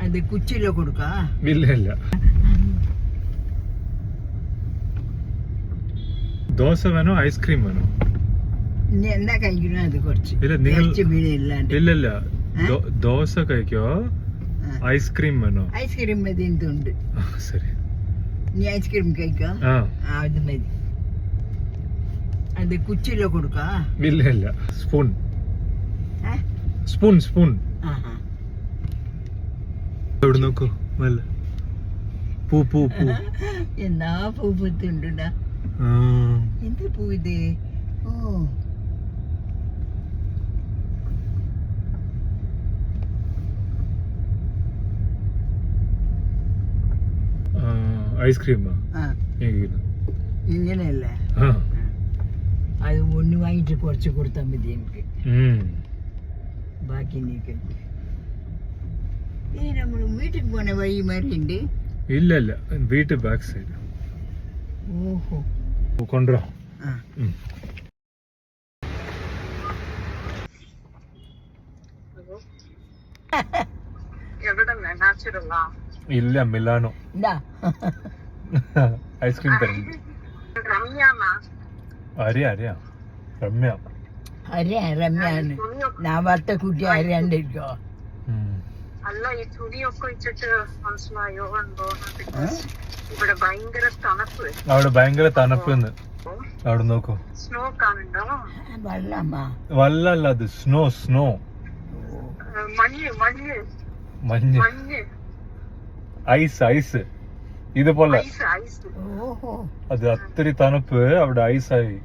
അത് കുച്ചിലോ കൊടുക്കാ? ഇല്ല ഇല്ല. ദോശ വേണോ ഐസ്ക്രീം വേണോ? എന്താ കഴിക്കണോ അത്? കുറച്ച് ഇല്ല ഇല്ല. ദോശ കഴിക്കോ ഐസ്ക്രീം വേണോ? ഐസ്ക്രീം മതി. എന്തുണ്ട്? ശരി, നീ ഐസ്ക്രീം കഴിക്കോ? അത് മതി. അത് കുച്ചിലോ കൊടുക്കാ? ഇല്ല ഇല്ല. Spoon spoon spoon. ഇവിടെ നോക്കൂ. പൂ പൂ പൂ. എന്നാ പൂ പൂത്തുണ്ടാ? എന്ത് പൂ ഇത്? ഓ, ഐസ്ക്രീമാ ഇങ്ങനെയല്ലേ? അത് ഒന്ന് വാങ്ങിട്ട് കുറച്ച് കൊടുത്താൽ മതി എനിക്ക്. ബാക്കി നീ കഴിക്കും. നമ്മൾ വീട്ടിൽ പോണ വഴി മാറി ഉണ്ട്? ഇല്ല ഇല്ല, വീട്ട് ബാക്ക് സൈഡ്. ഓഹോ, കൊണ്ടുവരാ. ഇല്ല, മിലാനോ. ഐസ്ക്രീം തരുന്നു. അറിയാ രമ്യ. രമ്യാണ്. ഞാൻ വർത്ത കുട്ടി അറിയാണ്ടിരിക്കോ? അല്ല, ഈ തുണിയൊക്കെ വെച്ചിട്ട് മനസ്സിലായോ എന്തോ? ഇവിടെ ഭയങ്കര തണുപ്പ്. അവിടെ ഭയങ്കര തണുപ്പ്. അവിടെ നോക്കൂ. സ്നോ കാണുന്നുണ്ടോ? വല്ലല്ല, അത് സ്നോ. സ്നോ, മഞ്ഞ് മഞ്ഞ് മഞ്ഞ്, മഞ്ഞ്, ഐസ് ഐസ്. ഇതുപോലെ ഐസ് ഐസ്. ഓഹോ, അത് അത്രയും തണുപ്പ് അവിടെ ഐസായി.